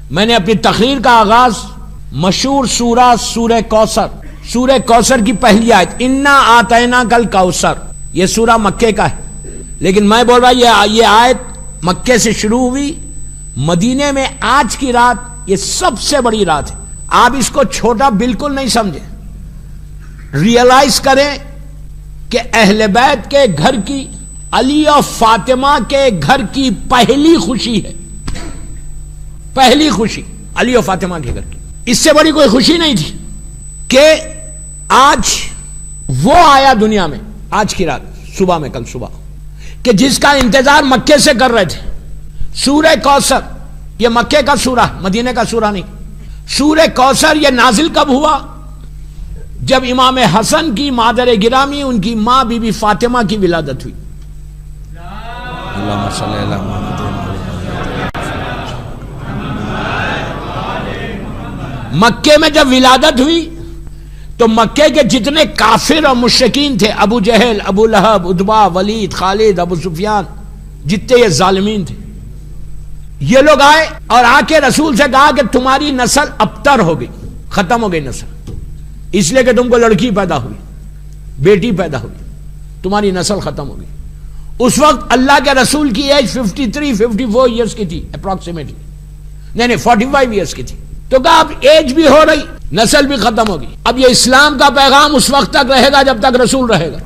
میں نے اپنی تقریر کا آغاز مشہور سورہ کوثر، سورہ کوثر کی پہلی آیت انا آتینا کل کوثر، یہ سورہ مکے کا ہے، لیکن میں بول رہا یہ آیت مکے سے شروع ہوئی، مدینے میں آج کی رات یہ سب سے بڑی رات ہے۔ آپ اس کو چھوٹا بالکل نہیں سمجھیں، ریئلائز کریں کہ اہل بیت کے گھر کی، علی اور فاطمہ کے گھر کی پہلی خوشی ہے، پہلی خوشی علی اور فاطمہ کے گھر کی، اس سے بڑی کوئی خوشی نہیں تھی کہ آج وہ آیا دنیا میں، آج کی رات صبح میں، کل صبح، کہ جس کا انتظار مکے سے کر رہے تھے۔ سورہ کوثر یہ مکے کا سورہ، مدینے کا سورہ نہیں۔ سورہ کوثر یہ نازل کب ہوا؟ جب امام حسن کی مادر گرامی، ان کی ماں بی بی فاطمہ کی ولادت ہوئی۔ اللہم صلی اللہ علیہ وسلم۔ مکے میں جب ولادت ہوئی تو مکے کے جتنے کافر اور مشرکین تھے، ابو جہل، ابو لہب، عتبہ، ولید، خالد، ابو سفیان، جتنے یہ ظالمین تھے، یہ لوگ آئے اور آ کے رسول سے کہا کہ تمہاری نسل ابتر ہو گئی، ختم ہو گئی نسل، اس لیے کہ تم کو لڑکی پیدا ہوئی، بیٹی پیدا ہوئی، تمہاری نسل ختم ہو گئی۔ اس وقت اللہ کے رسول کی ایج 53-54 ایئرس کی تھی اپروکسیمیٹلی، نہیں 45 ایئرس کی تھی۔ تو کہا اب ایج بھی ہو رہی، نسل بھی ختم ہوگی، اب یہ اسلام کا پیغام اس وقت تک رہے گا جب تک رسول رہے گا۔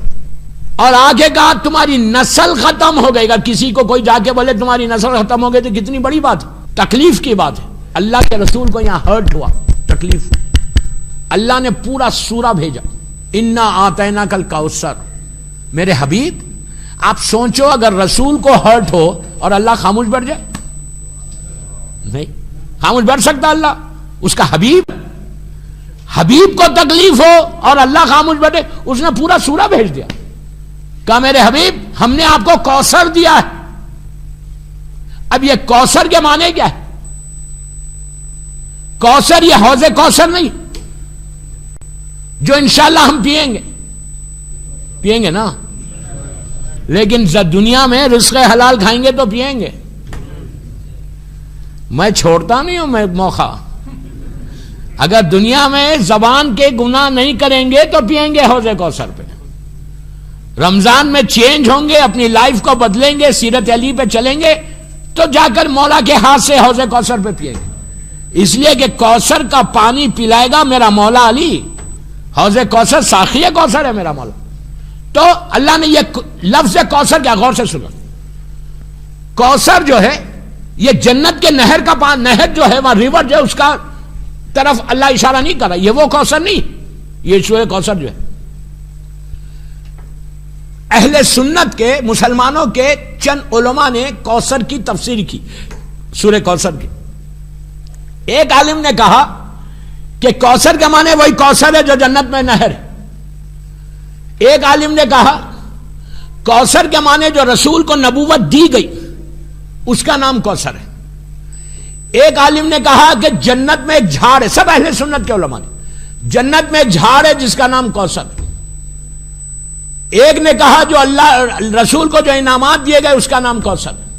اور آگے کہا تمہاری نسل ختم ہو گئی گا، کسی کو کوئی جا کے بولے تمہاری نسل ختم ہو گئی تو کتنی بڑی بات ہے، تکلیف کی بات ہے۔ اللہ کے رسول کو یہاں ہرٹ ہوا، تکلیف ہوا، اللہ نے پورا سورہ بھیجا، انا آتینا کل کوثر۔ میرے حبیب آپ سوچو اگر رسول کو ہرٹ ہو اور اللہ خاموش بیٹھ جائے، نہیں خاموش بیٹھ سکتا اللہ؟ اس کا حبیب کو تکلیف ہو اور اللہ خاموش بیٹھے؟ اس نے پورا سورہ بھیج دیا، کہا میرے حبیب ہم نے آپ کو کوثر دیا ہے۔ اب یہ کوثر کے معنی کیا ہے؟ کوثر یہ حوض کوثر نہیں جو انشاءاللہ ہم پیئیں گے نا، لیکن دنیا میں رزق حلال کھائیں گے تو پیئیں گے۔ میں چھوڑتا نہیں ہوں میں موقع، اگر دنیا میں زبان کے گناہ نہیں کریں گے تو پیئیں گے حوض کوثر پہ۔ رمضان میں چینج ہوں گے، اپنی لائف کو بدلیں گے، سیرت علی پہ چلیں گے تو جا کر مولا کے ہاتھ سے حوض کوثر پہ پیئیں گے، اس لیے کہ کوثر کا پانی پلائے گا میرا مولا علی۔ حوض کوثر ساقی کوثر ہے میرا مولا۔ تو اللہ نے یہ لفظ کوثر کیا، غور سے سنو، کوثر جو ہے یہ جنت کے نہر کا پانی، نہر جو ہے وہاں ریور جو ہے اس کا طرف اللہ اشارہ نہیں کر رہا، یہ وہ کوثر نہیں، یہ سورہ کوثر جو ہے۔ اہل سنت کے، مسلمانوں کے چند علماء نے کوثر کی تفسیر کی، سورہ کوثر کی۔ ایک عالم نے کہا کہ کوثر کے معنی وہی کوثر ہے جو جنت میں نہر ہے۔ ایک عالم نے کہا کوثر کے معنی جو رسول کو نبوت دی گئی اس کا نام کوثر ہے۔ ایک عالم نے کہا کہ جنت میں ایک جھاڑ ہے، سب اہل سنت کے علماء نے، جنت میں ایک جھاڑ ہے جس کا نام کوثر ہے۔ ایک نے کہا جو اللہ رسول کو جو انعامات دیے گئے اس کا نام کوثر ہے۔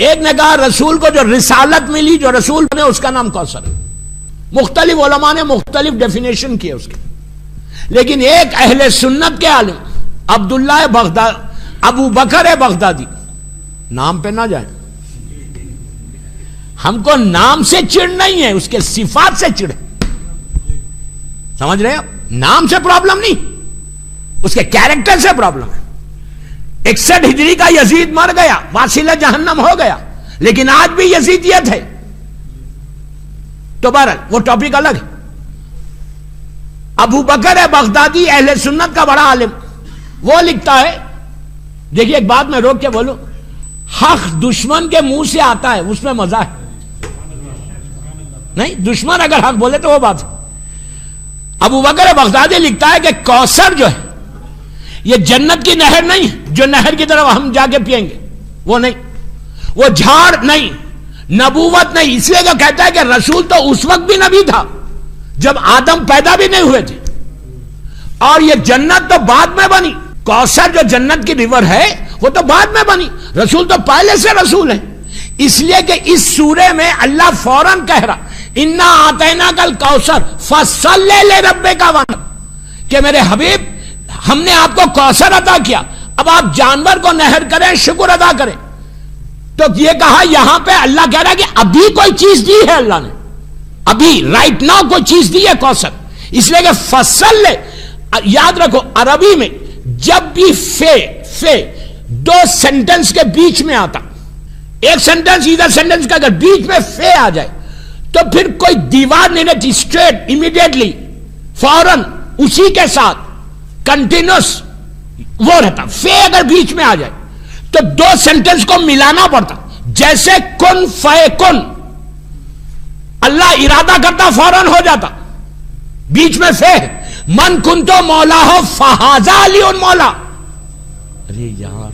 ایک نے کہا رسول کو جو رسالت ملی، جو رسول بنے، اس کا نام کوثر ہے۔ مختلف علماء نے مختلف ڈیفینیشن کیے اس کے، لیکن ایک اہل سنت کے عالم عبداللہ بغداد، ابو بکر بغدادی، نام پہ نہ جائیں، ہم کو نام سے چڑ نہیں ہے، اس کے صفات سے چڑ ہے، سمجھ رہے ہیں؟ نام سے پرابلم نہیں، اس کے کیریکٹر سے پرابلم ہے۔ 61 ہجری کا یزید مر گیا، واصل جہنم ہو گیا، لیکن آج بھی یزیدیت ہے۔ تو بہرحال وہ ٹاپک الگ ہے۔ ابو بکر بغدادی اہل سنت کا بڑا عالم، وہ لکھتا ہے، دیکھیے ایک بات میں روک کے بولوں، حق دشمن کے منہ سے آتا ہے اس میں مزہ ہے، نہیں دشمن اگر حق بولے تو وہ بات ہے۔ ابو بکر بغدادی لکھتا ہے کہ کوثر جو ہے یہ جنت کی نہر نہیں، جو نہر کی طرف ہم جا کے پیئیں گے، وہ نہیں، وہ جھاڑ نہیں، نبوت نہیں، اس لیے کہ کہتا ہے کہ رسول تو اس وقت بھی نبی تھا جب آدم پیدا بھی نہیں ہوئے تھے، اور یہ جنت تو بعد میں بنی۔ کوثر جو جنت کی ریور ہے وہ تو بعد میں بنی، رسول تو پہلے سے رسول ہے، اس لیے کہ اس سورے میں اللہ فوراً کہہ رہا انا آتینا کل کوثر فصلی لربک وانحر، کہ میرے حبیب ہم نے آپ کو کوثر عطا کیا، اب آپ جانور کو نہر کریں، شکر ادا کریں۔ تو یہ کہا یہاں پہ اللہ کہہ رہا ہے کہ ابھی کوئی چیز دی ہے اللہ نے، ابھی رائٹ ناؤ کوئی چیز دی ہے کوثر، اس لیے کہ فصل، یاد رکھو عربی میں جب بھی فے دو سینٹنس کے بیچ میں آتا، ایک سینٹنس ادھر سینٹنس کا اگر بیچ میں فے آ جائے تو پھر کوئی دیوار نہیں رہتی، اسٹریٹ امیڈیٹلی فوراً اسی کے ساتھ کنٹینیوس وہ رہتا۔ فے اگر بیچ میں آ جائے تو دو سینٹنس کو ملانا پڑتا، جیسے کن فیکن، اللہ ارادہ کرتا فوراً ہو جاتا، بیچ میں فے من کن تو مولا ہو فہذا علی مولا۔ ارے یار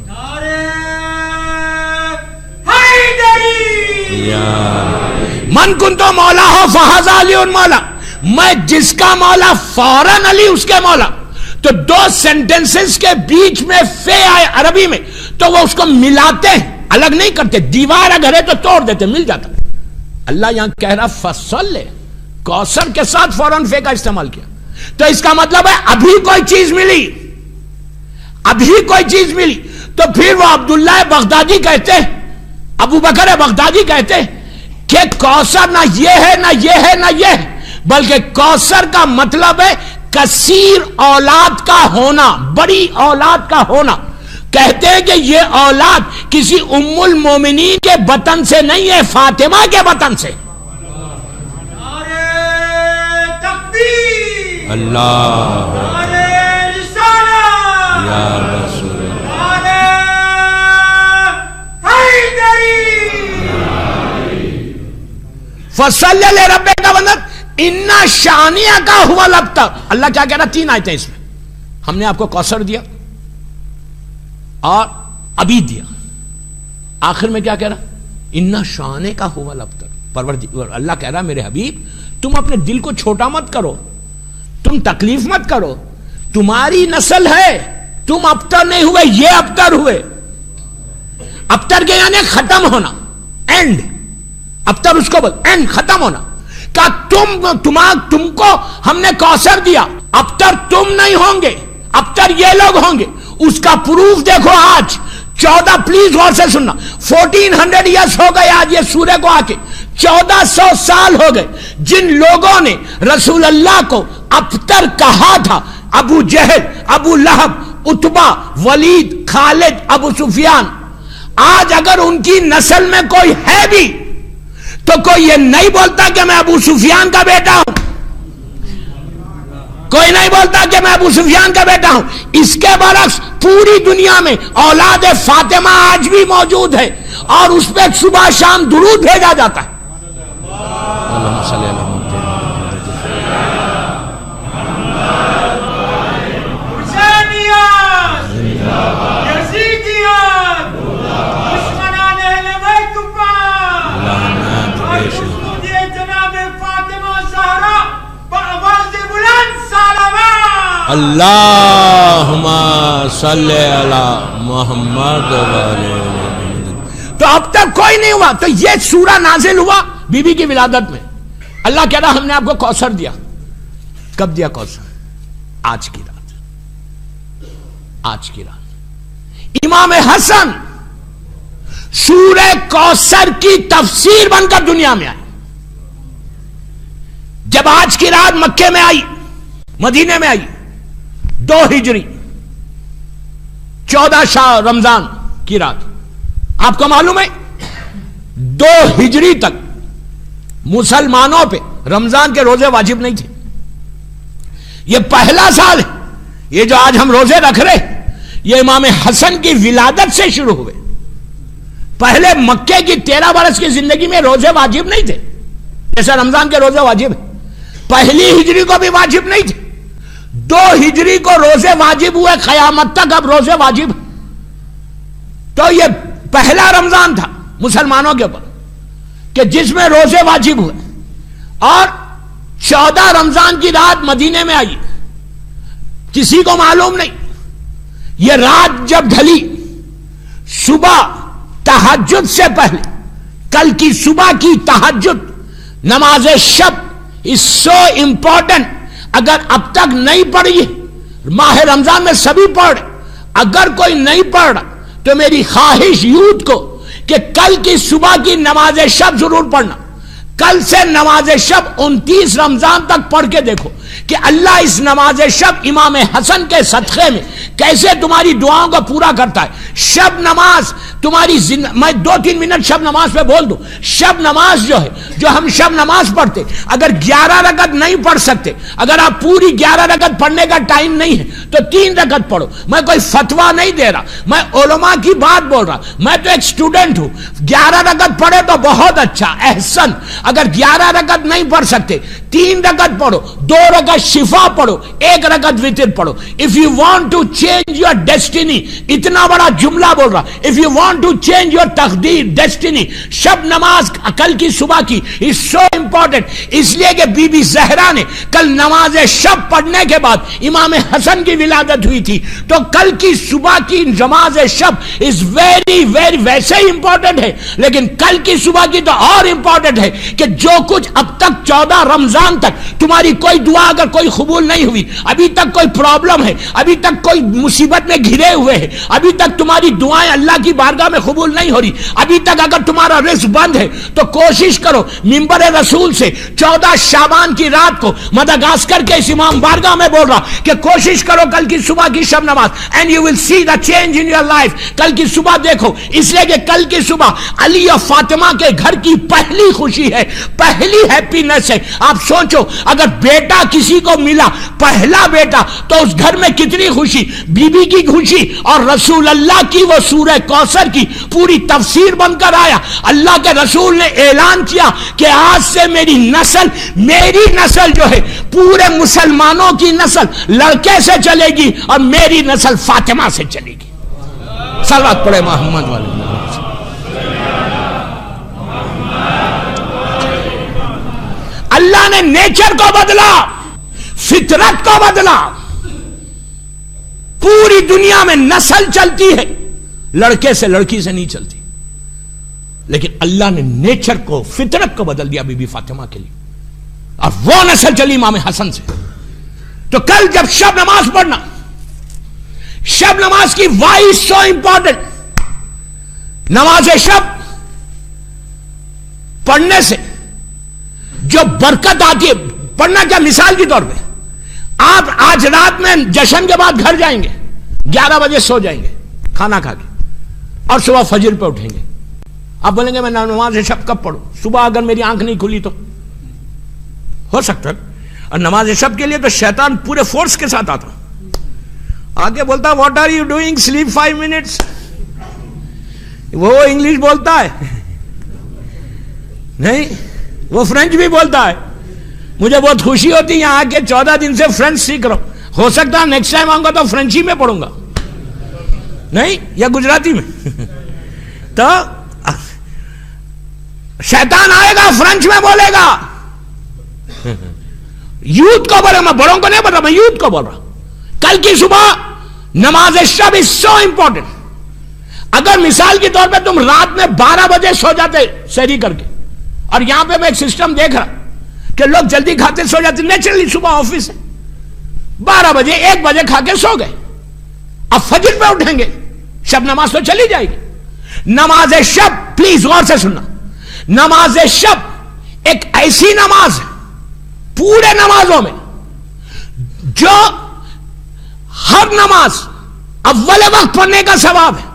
من کن تو مولا ہو فہذا علی مولا، میں جس کا مولا فوراً علی اس کے مولا۔ تو دو سینٹنسز کے بیچ میں فے آئے عربی میں تو وہ اس کو ملاتے ہیں، الگ نہیں کرتے، دیوار اگر ہے تو توڑ دیتے، مل جاتا۔ اللہ یہاں کہہ رہا فصل کوثر کے ساتھ فوراً فے کا استعمال کیا، تو اس کا مطلب ہے ابھی کوئی چیز ملی، ابھی کوئی چیز ملی۔ تو پھر وہ عبداللہ بغدادی کہتے ہیں، ابو بکر بغدادی کہتے ہیں کہ کوثر نہ یہ ہے نہ یہ ہے نہ یہ ہے، بلکہ کوثر کا مطلب ہے کثیر اولاد کا ہونا، بڑی اولاد کا ہونا۔ کہتے ہیں کہ یہ اولاد کسی ام المومنین کے بطن سے نہیں ہے، فاطمہ کے بطن سے۔ اللہ یا رسول فصل لربک وانحر ان شانئک ھو الابتر۔ اللہ کیا کہہ رہا؟ تین آیتیں اس میں، ہم نے آپ کو کوثر دیا اور ابھی دیا، آخر میں کیا کہہ رہا؟ ان شانئک ھو الابتر۔ اللہ کہہ رہا میرے حبیب تم اپنے دل کو چھوٹا مت کرو، تم تکلیف مت کرو، تمہاری نسل ہے، تم ابتر نہیں ہوئے، یہ ابتر ہوئے۔ ابتر کے یعنی ختم ہونا، اینڈ، ابتر اس کو بول اینڈ، ختم ہونا۔ کہ تم کو ہم نے کوثر دیا، ابتر تم نہیں ہوں گے، ابتر یہ لوگ ہوں گے۔ اس کا پروف دیکھو آج 14، پلیز غور سے سننا، 1400 ایئرس ہو گئے آج یہ سورہ کو آ کے، 1400 سال ہو گئے جن لوگوں نے رسول اللہ کو ابتر کہا تھا، ابو جہل، ابو لہب، عتبہ، ولید، خالد، ابو سفیان، آج اگر ان کی نسل میں کوئی ہے بھی تو کوئی یہ نہیں بولتا کہ میں ابو سفیان کا بیٹا ہوں، کوئی نہیں بولتا کہ میں ابو سفیان کا بیٹا ہوں۔ اس کے برعکس پوری دنیا میں اولاد فاطمہ آج بھی موجود ہے اور اس پہ صبح شام درود بھیجا جاتا ہے۔ اللہم صلی اللہ علیہ اللہم صلی علی محمد۔ تو اب تک کوئی نہیں ہوا، تو یہ سورہ نازل ہوا بی بی کی ولادت میں۔ اللہ کہہ رہا ہم نے آپ کو کوثر دیا۔ کب دیا کوثر؟ آج کی رات، آج کی رات امام حسن سورہ کوثر کی تفسیر بن کر دنیا میں آئی۔ جب آج کی رات مکے میں آئی، مدینے میں آئی، 2 ہجری 14 شاہ رمضان کی رات، آپ کو معلوم ہے 2 ہجری تک مسلمانوں پہ رمضان کے روزے واجب نہیں تھے۔ یہ پہلا سال ہے، یہ جو آج ہم روزے رکھ رہے یہ امام حسن کی ولادت سے شروع ہوئے۔ پہلے مکے کی 13 برس کی زندگی میں روزے واجب نہیں تھے، جیسے رمضان کے روزے واجب ہیں۔ پہلی ہجری کو بھی واجب نہیں تھے، 2 ہجری کو روزے واجب ہوئے، قیامت تک اب روزے واجب۔ تو یہ پہلا رمضان تھا مسلمانوں کے اوپر کہ جس میں روزے واجب ہوئے، اور 14 رمضان کی رات مدینے میں آئی۔ کسی کو معلوم نہیں، یہ رات جب ڈھلی، صبح تہجد سے پہلے کل کی صبح کی تہجد نماز شب از سو امپورٹنٹ. اگر اب تک نہیں پڑھی ماہ رمضان میں سبھی پڑھ, اگر کوئی نہیں پڑھ رہا تو میری خواہش یوتھ کو کہ کل کی صبح کی نماز شب ضرور پڑھنا. کل سے نماز شب 29 رمضان تک پڑھ کے دیکھو کہ اللہ اس نماز شب امام حسن کے صدقے میں کیسے تمہاری دعاؤں کو پورا کرتا ہے. شب نماز تمہاری میں 2-3 منٹ شب نماز پہ بول دوں. شب نماز جو ہے, جو ہم شب نماز پڑھتے, اگر 11 رکعت نہیں پڑھ سکتے, اگر آپ پوری 11 رکعت پڑھنے کا ٹائم نہیں ہے تو 3 رکعت پڑھو. میں کوئی فتویٰ نہیں دے رہا, میں علماء کی بات بول رہا, میں تو ایک اسٹوڈنٹ ہوں. 11 رکعت پڑھے تو بہت اچھا, احسن. اگر 11 رکعت نہیں پڑھ سکتے 3 رکعت پڑھو, 2 رکعت شفا پڑھو, 1 رکعت وتر پڑھو. If you want to change your destiny, اتنا بڑا جملہ بول رہا, if you want to change your تقدیر ڈیسٹینی, شب نماز کل کی صبح کی از سو امپورٹنٹ. اس لیے کہ بی بی زہرا نے کل نماز شب پڑھنے کے بعد امام حسن کی ولادت ہوئی تھی, تو کل کی صبح کی نماز شب از ویری ویری ویسے ہی امپورٹنٹ ہے, لیکن کل کی صبح کی تو اور امپورٹنٹ ہے کہ جو کچھ اب تک 14 رمضان تک تمہاری کوئی دعا اگر کوئی قبول نہیں ہوئی, ابھی تک کوئی پرابلم ہے, ابھی تک کوئی مصیبت میں گھرے ہوئے ہیں, ابھی تک تمہاری دعائیں اللہ کی بارگاہ میں قبول نہیں ہو رہی, ابھی تک اگر تمہارا رزق بند ہے, تو کوشش کرو منبر رسول سے 14 شعبان کی رات کو مدغاسکر کے اس امام بارگاہ میں بول رہا کہ کوشش کرو کل کی صبح کی شب نماز, and you will see the change in your life. کل کی صبح دیکھو, اس لیے کہ کل کی صبح علی اور فاطمہ کے گھر کی پہلی خوشی ہے, پہلی ہیپینس ہے. آپ سوچو اگر بیٹا کسی کو ملا, پہلا بیٹا, تو اس گھر میں کتنی خوشی, بی بی کی خوشی, اور رسول اللہ کی وہ سورہ کوثر کی پوری تفسیر بن کر آیا. اللہ کے رسول نے اعلان کیا کہ آج سے میری نسل جو ہے پورے مسلمانوں کی نسل لڑکے سے چلے گی, اور میری نسل فاطمہ سے چلے گی. صلوات پڑھے محمد والے. اللہ نے نیچر کو بدلا, فطرت کو بدلا. پوری دنیا میں نسل چلتی ہے, لڑکے سے لڑکی سے نہیں چلتی, لیکن اللہ نے نیچر کو, فطرت کو بدل دیا بی بی فاطمہ کے لیے, اور وہ نسل چلی امام حسن سے. تو کل جب شب نماز پڑھنا, شب نماز کی وائی سو امپورٹنٹ. نماز شب پڑھنے سے جو برکت آتی ہے, پڑھنا کیا, مثال کے طور پہ آپ آج رات میں جشن کے بعد گھر جائیں گے, 11 بجے سو جائیں گے کھانا کھا کے, اور صبح فجر پہ اٹھیں گے. آپ بولیں گے میں نماز شب کب پڑھوں, صبح اگر میری آنکھ نہیں کھلی تو ہو سکتا ہے. اور نماز شب کے لیے تو شیطان پورے فورس کے ساتھ آتا, آگے بولتا what are you doing, sleep 5 minutes. وہ انگلش بولتا ہے نہیں, وہ فرینچ بھی بولتا ہے. مجھے بہت خوشی ہوتی ہے یہاں کے 14 دن سے فرینچ سیکھ رہا ہوں. ہو سکتا ہے نیکسٹ ٹائم آؤں گا تو فرینچی میں پڑھوں گا, نہیں, یا گجراتی میں. تو شیطان آئے گا فرینچ میں بولے گا. یوتھ کو بولے, میں بڑوں کو نہیں بتا, میں یوتھ کو بول رہا. کل کی صبح نماز شب از سو امپورٹنٹ. اگر مثال کے طور پہ تم رات میں 12 بجے سو جاتے سحری کر کے, اور یہاں پہ میں ایک سسٹم دیکھ رہا کہ لوگ جلدی کھاتے سو جاتے, نیچرلی صبح آفس ہے, 12 بجے 1 بجے کھا کے سو گئے, اب فجر پہ اٹھیں گے, شب نماز تو چلی جائے گی. نماز شب, پلیز غور سے سننا, نماز شب ایک ایسی نماز ہے پورے نمازوں میں جو ہر نماز اول وقت پڑھنے کا ثواب ہے.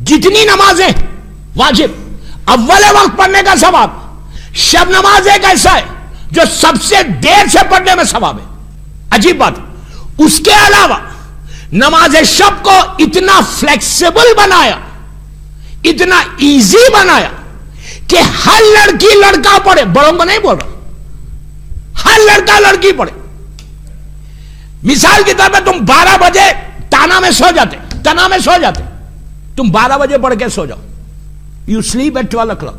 جتنی نمازیں واجب اول وقت پڑھنے کا ثواب, شب نماز ایک ایسا ہے جو سب سے دیر سے پڑھنے میں ثواب ہے. عجیب بات. اس کے علاوہ نماز شب کو اتنا فلیکسیبل بنایا, اتنا ایزی بنایا کہ ہر لڑکی لڑکا پڑھے, بڑوں کو نہیں بول رہا, ہر لڑکا لڑکی پڑھے. مثال کے طور پہ تم 12 بجے تنا میں سو جاتے, تم 12 بجے پڑھ کے سو جاؤ. You sleep at 12 o'clock,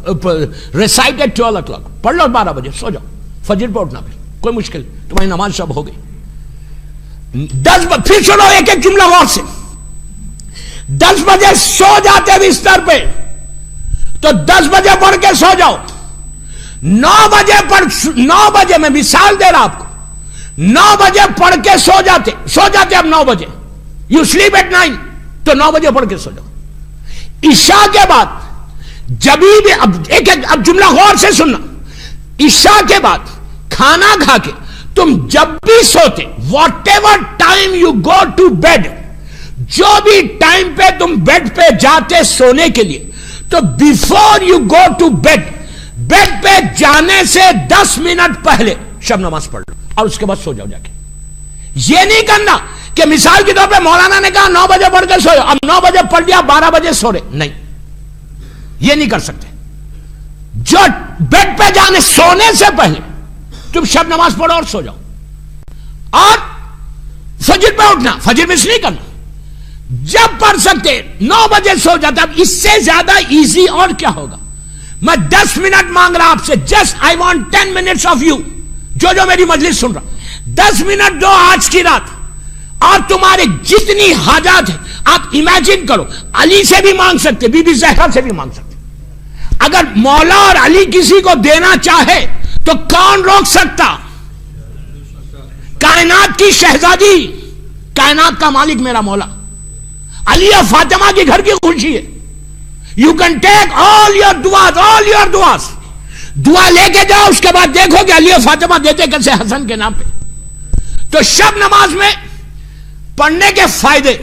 recite at 12 o'clock, پڑھ لو 12 بجے, سو جاؤ, فجر پہ اٹھنا, پھر کوئی مشکل, تمہاری نماز شب ہو گئی. 10 پھر سنو ایک ایک جملہ غور سے. 10 بجے سو جاتے بستر پہ تو 10 بجے پڑھ کے سو جاؤ. 9 بجے میں مثال دے رہا آپ کو, 9 بجے پڑھ کے سو جاتے اب 9 بجے, یو سلیپ ایٹ 9, تو 9 بجے پڑھ کے سو جاؤ. عشاء کے بعد جب بھی اب جملہ غور سے سننا, عشاء کے بعد کھانا کھا کے تم جب بھی سوتے, whatever time you go to bed, جو بھی ٹائم پہ تم بیڈ پہ جاتے سونے کے لیے, تو before you go to bed پہ جانے سے 10 منٹ پہلے شب نماز پڑھ لو اور اس کے بعد سو جاؤ جا کے. یہ نہیں کرنا کہ مثال کے طور پہ مولانا نے کہا 9 بجے پڑھ کے سو جاؤ, اب 9 بجے پڑھ لیا 12 بجے سو رہے, نہیں, یہ نہیں کر سکتے. جو بیڈ پہ جانے سونے سے پہلے تم شب نماز پڑھو اور سو جاؤ. اور فجر پہ اٹھنا, فجر مس نہیں کرنا, جب پڑھ سکتے 9 بجے سو جاتا. اب اس سے زیادہ ایزی اور کیا ہوگا. میں 10 منٹ مانگ رہا آپ سے, just I want 10 minutes of you, جو میری مجلس سن رہا, 10 منٹ دو آج کی رات, اور تمہارے جتنی حاجات ہیں آپ امیجن کرو. علی سے بھی مانگ سکتے, بی بی زہرا سے بھی مانگ سکتے. اگر مولا اور علی کسی کو دینا چاہے تو کون روک سکتا. کائنات کی شہزادی, کائنات کا مالک میرا مولا, علی اور فاطمہ کے گھر کی خوشی ہے. You can take all your دعاز, دعا لے کے جاؤ, اس کے بعد دیکھو کہ علی اور فاطمہ دیتے کیسے حسن کے نام پہ. تو شب نماز میں پڑھنے کے فائدے,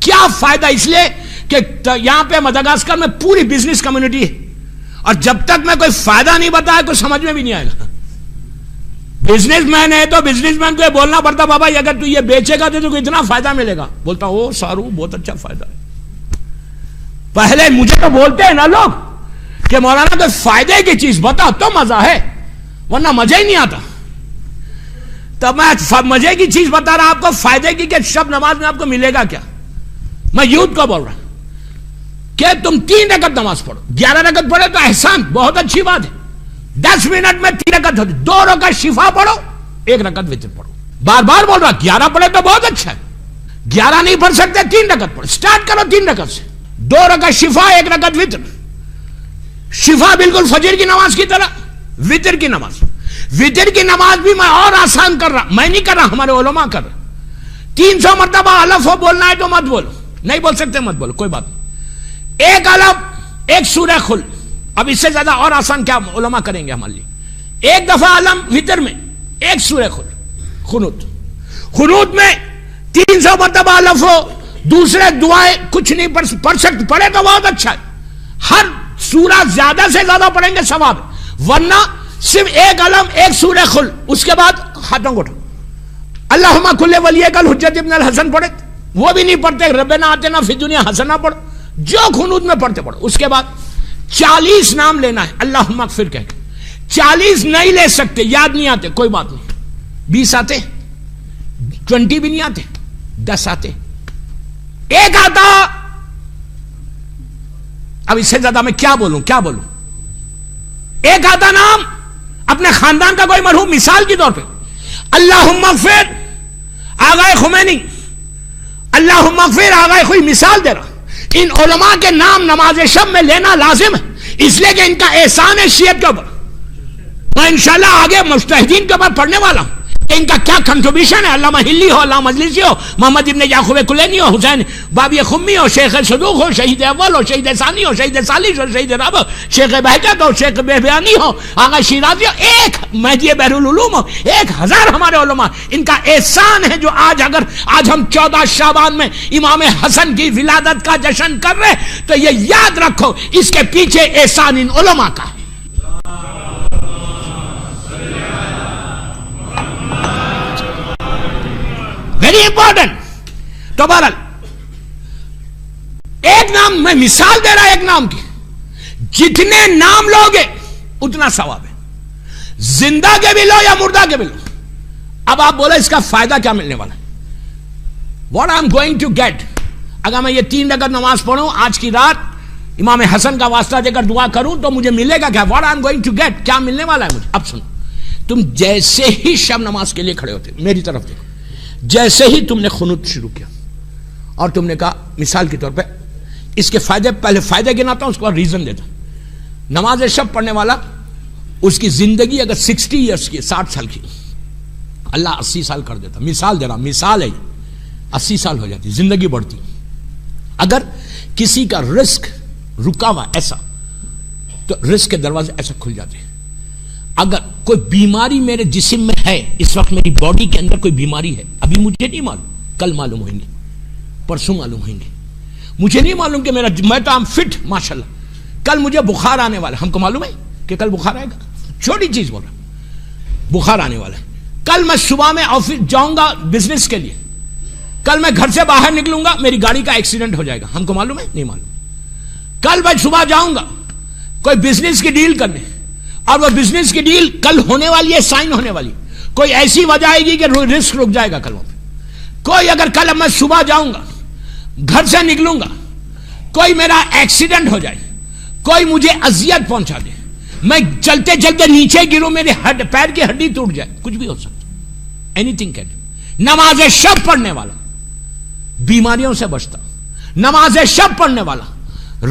کیا فائدہ, اس لیے کہ یہاں پہ مدغاسکر میں پوری بزنس کمیونٹی ہے, اور جب تک میں کوئی فائدہ نہیں بتایا کوئی سمجھ میں بھی نہیں آئے گا. بزنس مین ہے تو بزنس مین کو یہ بولنا پڑتا, بابا اگر تو یہ بیچے گا تو اتنا فائدہ ملے گا. بولتا او سارو بہت اچھا فائدہ ہے. پہلے مجھے تو بولتے ہیں نا لوگ کہ مولانا کوئی فائدے کی چیز بتا تو مزہ ہے, ورنہ مزہ ہی نہیں آتا. تب میں مزے کی چیز بتا رہا آپ کو, فائدے کی, کہ شب نماز میں آپ کو ملے گا کیا. میں یوتھ کو بول رہا ہوں کہ تم 3 رکعت نماز پڑھو. 11 رکعت پڑھے تو احسان, بہت اچھی بات ہے. 10 منٹ میں 3 رکعت ہوتی, 2 رکعت شفا پڑھو, 1 رکعت وتر پڑھو. بار بار بول رہا, 11 پڑھے تو بہت اچھا ہے. 11 نہیں پڑھ سکتے 3 رکعت پڑھو, سٹارٹ کرو 3 رکعت سے, 2 رکعت شفا, 1 رکعت وتر. شفا بالکل فجر کی نماز کی طرح, وتر کی نماز بھی میں اور آسان کر رہا, میں نہیں کر رہا, ہمارے علماء کر رہا. 300 مرتبہ الف ہو بولنا ہے تو مت بولو, نہیں بول سکتے مت بولو, کوئی بات نہیں. 1 الف 1 سورہ خل, اب اس سے زیادہ اور آسان کیا علماء کریں گے ہمارے لیے. 1 دفعہ علم وتر میں 1 سورہ خل. خنوت میں 300 مرتبہ الف ہو, دوسرے دعائیں کچھ نہیں پڑھ سکتے, پڑھے تو بہت اچھا ہے. ہر سورہ زیادہ سے زیادہ پڑھیں گے ثواب, ورنہ صرف 1 علم 1 سورہ خل, اس کے بعد ہاتھوں کو اٹھو, اللہم کل ولیک الحجت ابن الحسن پڑھے, وہ بھی نہیں پڑھتے. ربنا آتنا فی الدنیا حسنہ پڑھو, جو خنود میں پڑھتے پڑھو. اس کے بعد 40 نام لینا ہے اللہم اغفر کہہ کے. 40 نہیں لے سکتے, یاد نہیں آتے, کوئی بات نہیں. 20 آتے, 20 بھی نہیں آتے, 10 آتے, 1 آتا. اب اس سے زیادہ میں کیا بولوں. 1 آتا نام اپنے خاندان کا کوئی مرحوم, مثال کے طور پہ اللہم اغفر آغا خمینی, اللہم اغفر آغا خوئی, مثال دے رہا. ان علماء کے نام نماز شب میں لینا لازم ہے, اس لیے کہ ان کا احسان ہے شیعت کے اوپر. میں انشاءاللہ آگے مجتہدین کے اوپر پڑھنے والا ہوں کہ ان کا کیا کنٹریبیوشن ہے. علامہ ہلی ہو, علامہ مجلسی ہو, محمد ابن یعقوب کلینی ہو, حسین بابی خمی ہو, شیخ صدوق ہو, شہید اول ہو, شہید ثانی ہو, شہید ثالث ہو, شہید رب ہو, شیخ بہجت ہو, شیخ بہبیانی ہو, آغا شیرازی ہو, 1 مہدی بحرالعلوم ہو, 1000 ہمارے علماء. ان کا احسان ہے جو آج ہم 14 شعبان میں امام حسن کی ولادت کا جشن کر رہے, تو یہ یاد رکھو اس کے پیچھے احسان ان علماء کا ہے. Very important. تو بہرحال 1 نام, میں مثال دے رہا 1 نام کی, جتنے نام لوگے اتنا ثواب ہے, زندہ کے بھی لو یا مردہ کے بھی لو. اب آپ بولے اس کا فائدہ کیا ملنے والا ہے. What I am going to get, اگر میں یہ 3 رکعت نماز پڑھوں آج کی رات امام حسن کا واسطہ دے کر دعا کروں تو مجھے ملے گا کیا. What I am going to get, کیا ملنے والا ہے مجھے. اب سنو, تم جیسے ہی شب نماز کے لیے کھڑے ہوتے, میری طرف دیکھو, جیسے ہی تم نے خنوت شروع کیا اور تم نے کہا مثال کے طور پہ اس کے فائدے, پہلے فائدے گناتا ہوں اس کے بعد ریزن دیتا ہوں. نماز شب پڑھنے والا اس کی زندگی اگر 60 ایئرس کی 60 سال کی, اللہ 80 سال کر دیتا. مثال دے رہا, مثال ہے, 80 سال ہو جاتی, زندگی بڑھتی. اگر کسی کا رزق رکا ہوا ایسا تو رزق کے دروازے ایسا کھل جاتے ہیں. اگر کوئی بیماری میرے جسم میں ہے, اس وقت میری باڈی کے اندر کوئی بیماری ہے, ابھی مجھے نہیں معلوم, کل معلوم ہوئیں گے, پرسوں معلوم ہوئیں گے, مجھے نہیں معلوم کہ میں تو ہم فٹ ماشاءاللہ, کل مجھے بخار آنے والا, ہم کو معلوم ہے کہ کل بخار آئے گا, چھوٹی چیز بول رہا, بخار آنے والا ہے. کل میں صبح میں آفس جاؤں گا بزنس کے لیے, کل میں گھر سے باہر نکلوں گا میری گاڑی کا ایکسیڈنٹ ہو جائے گا, ہم کو معلوم ہے نہیں معلوم. کل میں صبح جاؤں گا کوئی بزنس کی ڈیل کرنے, اور وہ بزنس کی ڈیل کل ہونے والی ہے, سائن ہونے والی, کوئی ایسی وجہ آئے گی کہ رسک رک جائے گا کل وہاں پہ. کوئی اگر کل میں صبح جاؤں گا, گھر سے نکلوں گا, کوئی میرا ایکسیڈنٹ ہو جائے, کوئی مجھے اذیت پہنچا دے, میں چلتے چلتے نیچے گروں, میرے پیر کی ہڈی ٹوٹ جائے, کچھ بھی ہو سکتا, اینی تھنگ کین. نماز شب پڑھنے والا بیماریوں سے بچتا, نماز شب پڑھنے والا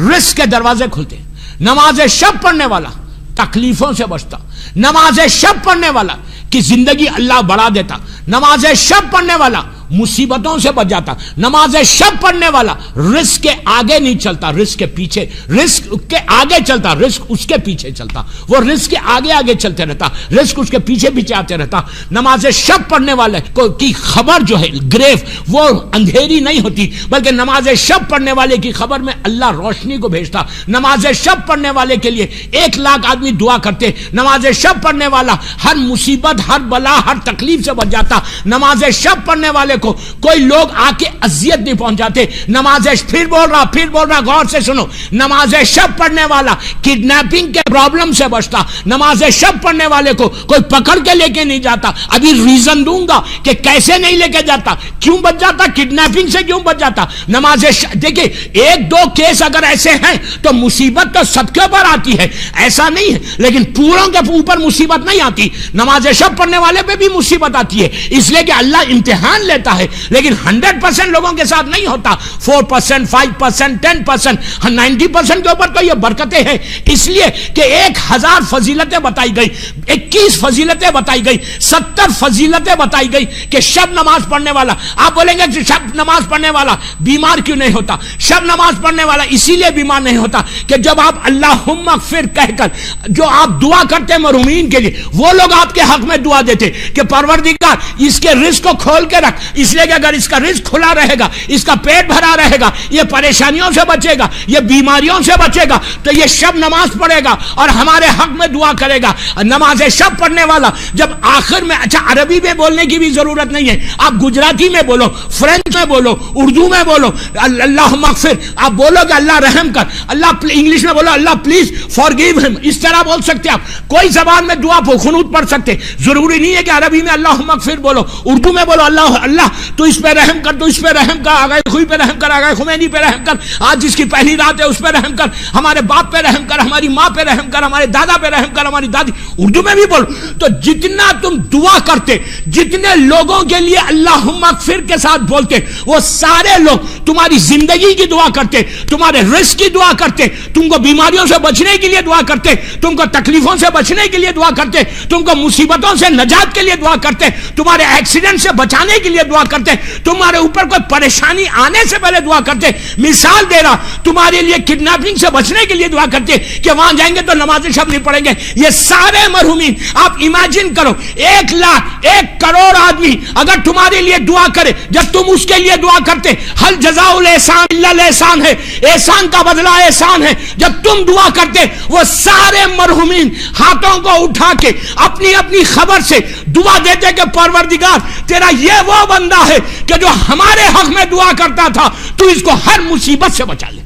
رزق کے دروازے کھلتے, نماز شب پڑھنے والا تکلیفوں سے بچتا, نماز شب پڑھنے والا کی زندگی اللہ بڑھا دیتا, نماز شب پڑھنے والا مصیبتوں سے بچ جاتا, نماز شب پڑھنے والا رزق کے آگے نہیں چلتا, رزق کے پیچھے, رزق کے آگے چلتا, رزق اس کے پیچھے چلتا, وہ رزق کے آگے آگے چلتے رہتا, رزق اس کے پیچھے پیچھے آتے رہتا. نماز شب پڑھنے والے کی خبر جو ہے گریف, وہ اندھیری نہیں ہوتی, بلکہ نماز شب پڑھنے والے کی خبر میں اللہ روشنی کو بھیجتا. نماز شب پڑھنے والے کے لیے 1 لاکھ آدمی دعا کرتے, نماز شب پڑھنے والا ہر مصیبت, ہر بلا, ہر تکلیف سے بچ جاتا. نماز شب پڑھنے والے کو کوئی لوگ آ کے اذیت نہیں پہنچاتے. نماز, پھر بول رہا غور سے سنو, نماز شب پڑھنے والا کڈنیپنگ کے پرابلم سے بچتا. نماز شب پڑھنے والے کو کوئی پکڑ کے لے کے نہیں جاتا. ابھی ریزن دوں گا کہ کیسے نہیں لے کے جاتا, کیوں بچ جاتا, کڈنیپنگ سے کیوں بچ جاتا. نماز دیکھیں 1-2 کیس اگر ایسے ہیں تو مصیبت تو سب کے اوپر آتی ہے, ایسا نہیں ہے, لیکن پوروں کے اوپر مصیبت نہیں آتی. نماز شب پڑھنے والے پہ بھی مصیبت آتی ہے, اس لیے کہ اللہ امتحان لیتا ہے, لیکن 100% لوگوں کے ساتھ نہیں ہوتا. 4%, 5%, 10%, 90% کے اوپر تو یہ برکتیں ہیں, اس لیے کہ 1000 فضیلتیں بتائی گئی, 21 فضیلتیں بتائی گئی, 70 فضیلتیں بتائی گئی کہ شب نماز پڑھنے والا. آپ بولیں گے کہ شب نماز پڑھنے والا بیمار کیوں نہیں ہوتا؟ شب نماز پڑھنے والا اسی لیے بیمار نہیں ہوتا کہ جب آپ اللہم اغفر کہہ کر جو آپ دعا کرتے مرحومین کے لیے, وہ لوگ آپ کے حق میں دعا دیتے کہ پروردگار اس کے رزق کو کھول کے رکھ, اس لیے کہ اگر اس کا رزق کھلا رہے گا, اس کا پیٹ بھرا رہے گا, یہ پریشانیوں سے بچے گا, یہ بیماریوں سے بچے گا, تو یہ شب نماز پڑھے گا اور ہمارے حق میں دعا کرے گا. نماز شب پڑھنے والا جب آخر میں, اچھا عربی میں بولنے کی بھی ضرورت نہیں ہے, آپ گجراتی میں بولو, فرینچ میں بولو, اردو میں بولو, اللہم اغفر, آپ بولو کہ اللہ رحم کر, اللہ, انگلش میں بولو اللہ پلیز فارگیو ہم, اس طرح بول سکتے آپ, کوئی زبان میں دعا خنوت پڑھ سکتے, ضروری نہیں ہے کہ عربی میں اللہم اغفر بولو, اردو میں بولو اللہ تو اس پہ رحم کر, تو اس پہ رحم کر, آغا خوئی پہ رحم کر, آغا خمینی پہ رحم کر, آج جس کی پہلی رات ہے اس پہ رحم کر, ہمارے باپ پہ رحم کر, ہماری ماں پہ رحم کر, ہمارے دادا پہ رحم کر, ہماری دادی, اردو میں بھی بولو. تو جتنا تم دعا کرتے, جتنے لوگوں کے لیے اللہم اغفر کے ساتھ بولتے, وہ سارے لوگ تمہاری زندگی کی دعا کرتے, تمہارے رزق کی دعا کرتے, تم کو بیماریوں سے بچنے کے لیے دعا کرتے, تم کو تکلیفوں سے بچنے کے لیے دعا کرتے, تم کو مصیبتوں سے نجات کے لیے دعا کرتے, تمہارے ایکسیڈنٹ سے بچانے کے لیے دعا کرتے, تمہارے اوپر کوئی پریشانی آنے سے پہلے دعا کرتے. مثال دے رہا, تمہارے لیے کڈنیپنگ سے بچنے کے لیے دعا کرتے کہ وہاں جائیں گے تو نماز شب نہیں پڑھیں گے. یہ سارے مرحومین, آپ امیجن کرو 1 لاکھ 1 کروڑ آدمی اگر تمہارے لیے دعا کرے, جب تم اس کے لیے دعا کرتے, حل جزاء الاحسان الا الاحسان ہے, احسان کا بدلہ احسان ہے, جب تم دعا کرتے وہ سارے مرحومین ہاتھوں کو اٹھا کے اپنی اپنی خبر سے دعا دیتے کہ پروردگار تیرا یہ وہ بندہ ہے کہ جو ہمارے حق میں دعا کرتا تھا, تو اس کو ہر مصیبت سے بچا لے.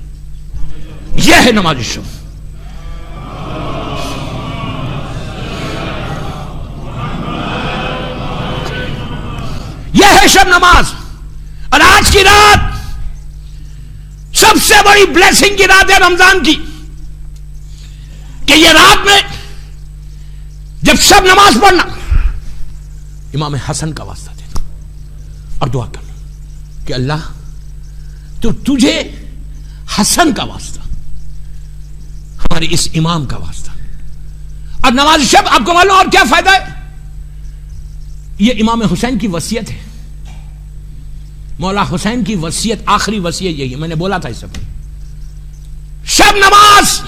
یہ ہے نماز شب. یہ ہے شب نماز. اور آج کی رات سب سے بڑی بلیسنگ کی رات ہے رمضان کی, کہ یہ رات میں جب شب نماز پڑھنا, امام حسن کا واسطہ دینا اور دعا کرنا کہ اللہ تو تجھے حسن کا واسطہ تمہارے اس امام کا واسطہ. اور نماز شب آپ کو معلوم اور کیا فائدہ ہے؟ یہ امام حسین کی وصیت ہے. مولا حسین کی وصیت، آخری وصیت یہی ہے. میں نے بولا تھا اس سے پہلے، شب نماز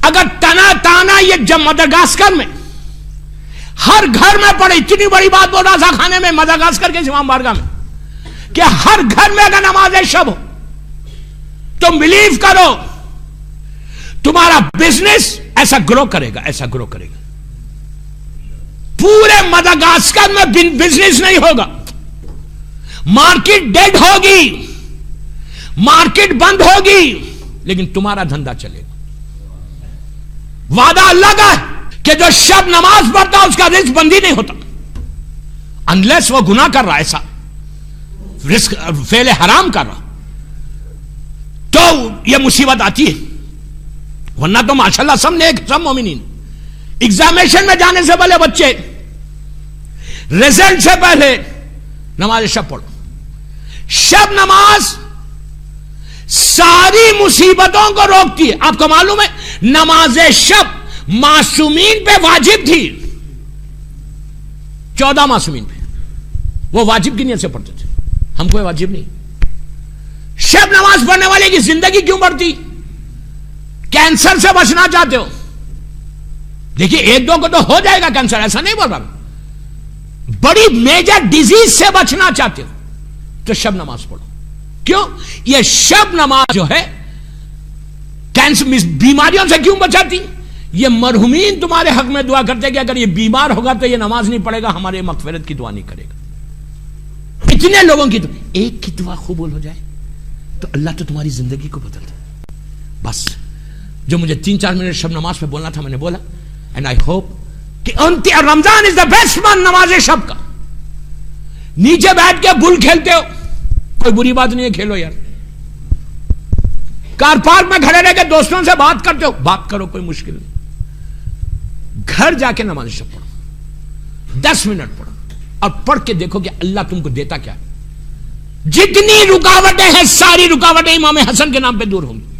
اگر تانا یہ جب مدغاسکر میں ہر گھر میں پڑے، اتنی بڑی بات بول رہا تھا کھانے میں مدغاسکر کے امام بارگاہ میں، کہ ہر گھر میں اگر نماز شب ہو تو بلیو کرو تمہارا بزنس ایسا گرو کرے گا، ایسا گرو کرے گا. پورے مدغاسکر میں بزنس نہیں ہوگا، مارکیٹ ڈیڈ ہوگی، مارکیٹ بند ہوگی، لیکن تمہارا دھندا چلے گا. وعدہ اللہ کا ہے کہ جو شب نماز پڑھتا اس کا رزق بندی نہیں ہوتا انلیس وہ گناہ کر رہا، ایسا رزق فعل حرام کر رہا تو یہ مصیبت آتی ہے. ورنہ تو ماشاءاللہ سب نیک، سب مومنین. ایگزامینیشن میں جانے سے پہلے بچے رزلٹ سے پہلے نماز شب پڑھو. شب نماز ساری مصیبتوں کو روکتی ہے. آپ کو معلوم ہے نماز شب معصومین پہ واجب تھی، 14 معصومین پہ، وہ واجب کی نیت سے پڑھتے تھے. ہم کوئی واجب نہیں. شب نماز پڑھنے والے کی زندگی کیوں بڑھتی؟ کینسر سے بچنا چاہتے ہو، دیکھیے ایک دو کو تو ہو جائے گا کینسر، ایسا نہیں بول رہا. بڑی میجر ڈیزیز سے بچنا چاہتے ہو تو شب نماز پڑھو. کیوں؟ یہ شب نماز جو ہے کینسر بیماریوں سے کیوں بچاتی؟ یہ مرحومین تمہارے حق میں دعا کرتے کہ اگر یہ بیمار ہوگا تو یہ نماز نہیں پڑھے گا، ہمارے مغفرت کی دعا نہیں کرے گا. اتنے لوگوں کی دعا، ایک کی دعا قبول ہو جائے تو اللہ تو تمہاری زندگی کو بدل دے. بس جو مجھے 3-4 منٹ شب نماز پہ بولنا تھا میں نے بولا. اینڈ آئی ہوپ کہ رمضان از دا بیسٹ منتھ نماز شب کا. نیچے بیٹھ کے گل کھیلتے ہو، کوئی بری بات نہیں ہے، کھیلو یار. کار پارک میں کھڑے رہ کے دوستوں سے بات کرتے ہو، بات کرو، کوئی مشکل نہیں. گھر جا کے نماز شب پڑھو، 10 منٹ پڑھو اور پڑھ کے دیکھو کہ اللہ تم کو دیتا کیا ہے. جتنی رکاوٹیں ہیں ساری رکاوٹیں امام حسن کے نام پہ دور ہوں گی.